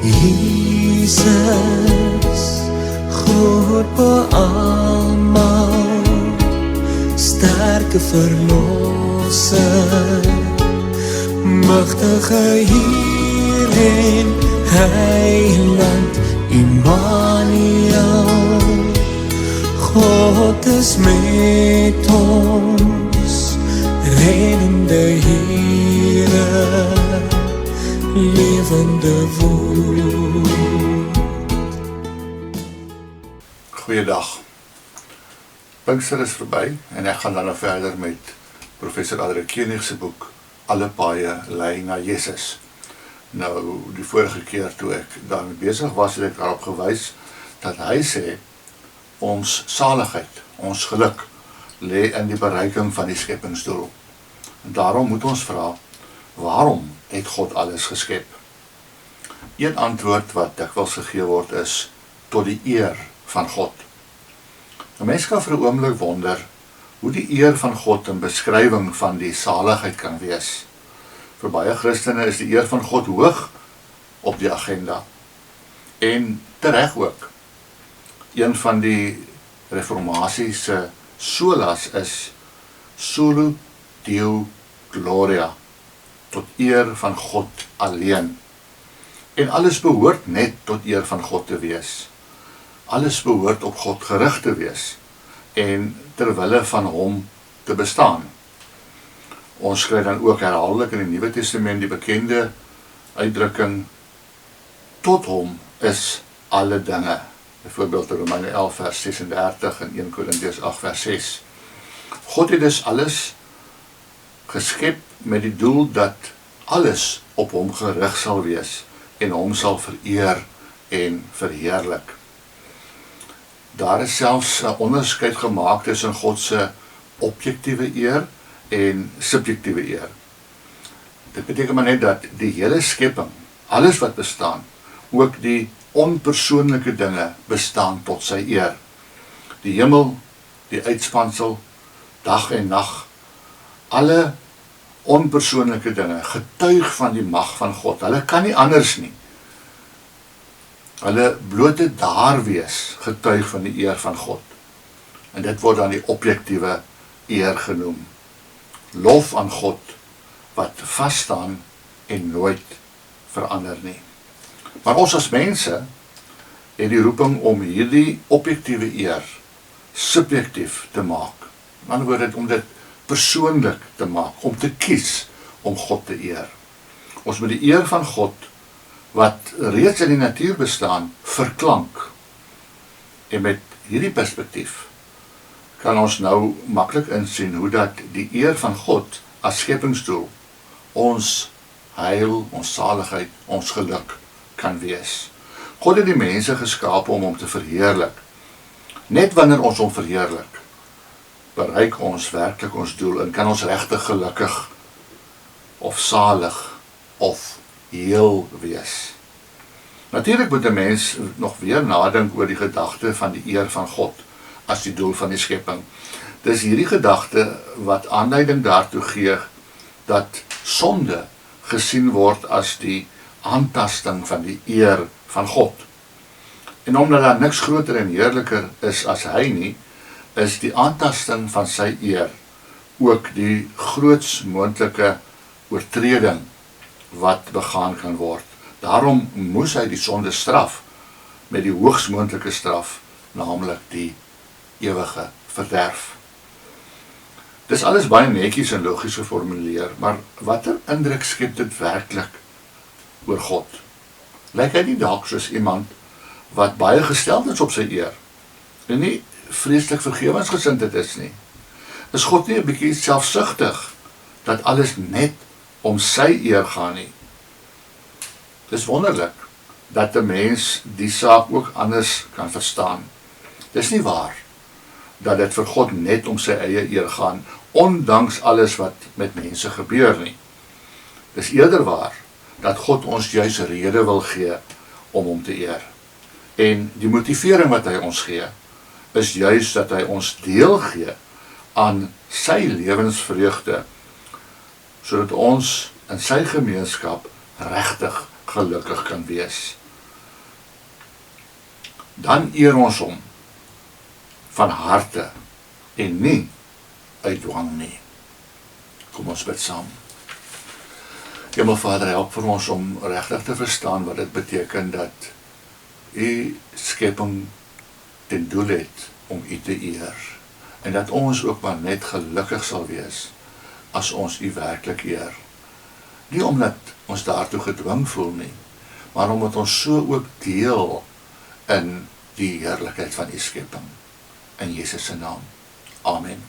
Jesus, groot beamal, sterke verlosser, magtige Heer en Heiland, Immanuel, God is met ons, reddende Heere, levende woord. Goeiedag. Pinkster is verby en ek gaan dan nou verder met professor Adriaan Koenig se boek Alle paaie lei na Jesus. Nou, die vorige keer toe ek daarmee besig was, het ek daarop gewys dat hy sê ons saligheid, ons geluk lê in die bereiking van die skepingsdoel. En daarom moet ons vra, waarom het God alles geskep? Een antwoord wat dikwels gegee word is tot die eer van God. Nou, mens kan vir 'n oomblik wonder hoe die eer van God 'n beskrywing van die saligheid kan wees. Vir baie Christene is die eer van God hoog op die agenda. En tereg ook. Een van die reformatie se solas is Solo Deo Gloria, tot eer van God alleen. En alles behoort net tot eer van God te wees. Alles behoort op God gerig te wees en ter wille van hom te bestaan. Ons kry dan ook herhaaldelik in die Nuwe Testament die bekende uitdrukking, tot hom is alle dinge. Byvoorbeeld Romeine 11 vers 36 en 1 Korintiërs 8 vers 6. God het dus alles geskep met die doel dat alles op hom gerig sal wees en hom sal vereer en verheerlik. Daar is selfs 'n onderskeid gemaak tussen God se objektiewe eer en subjektiewe eer. Dit beteken maar net dat die hele skepping, alles wat bestaan, ook die onpersoonlike dinge bestaan tot sy eer. Die hemel, die uitspansel, dag en nag, alle onpersoonlike dinge getuig van die mag van God. Hulle kan nie anders nie. Hulle blote daar wees getuig van die eer van God. En dit word dan die objektiewe eer genoem. Lof aan God wat vasstaan en nooit verander nie. Maar ons as mense het die roeping om hierdie objektiewe eer subjektief te maak. In ander woorde, om dit persoonlik te maak, om te kies om God te eer. Ons moet die eer van God wat reeds in die natuur bestaan, verklank. En met hierdie perspektief kan ons nou maklik insien hoe dat die eer van God as skepingsdoel ons heil, ons saligheid, ons geluk kan wees. God het die mense geskaap om hom te verheerlik. Net wanneer ons hom verheerlik, bereik ons werklik ons doel en kan ons regtig gelukkig of salig of heel wees. Natuurlik moet 'n mens nog weer nadink oor die gedagte van die eer van God as die doel van die skepping. Dis hierdie gedagte wat aanleiding daartoe gee dat sonde gesien word as die aantasting van die eer van God. En omdat daar niks groter en heerliker is as hy nie, is die aantasting van sy eer ook die grootst moontlike oortreding wat begaan kan word. Daarom moes hy die sonde straf met die hoogst moontlike straf, naamlik die ewige verderf. Dis alles baie netjies en logies geformuleer, maar watter indruk skep dit werklik oor God? Lyk hy nie dalk soos iemand wat baie gesteld is op sy eer en nie vreeslik vergewensgesindheid is nie? Is God nie 'n bietjie selfsugtig dat alles net om sy eer gaan nie? Dis wonderlik dat 'n mens die saak ook anders kan verstaan. Dis nie waar dat dit vir God net om sy eie eer gaan, ondanks alles wat met mense gebeur nie. Dis eerder waar dat God ons juis rede wil gee om hom te eer. En die motivering wat hy ons gee, is juis dat hy ons deel gee aan sy lewensvreugde, sodat ons in sy gemeenskap regtig gelukkig kan wees. dan eer ons hom van harte en nie uit dwang nie. Kom ons bid saam. Hemelvader, help vir ons om regtig te verstaan wat dit beteken dat U skepping ten doel het om U te eer. En dat ons ook maar net gelukkig sal wees as ons U werklik eer. Nie omdat ons daartoe gedwing voel nie, maar omdat ons so ook deel in die heerlikheid van U skepping. In Jesus se naam. Amen.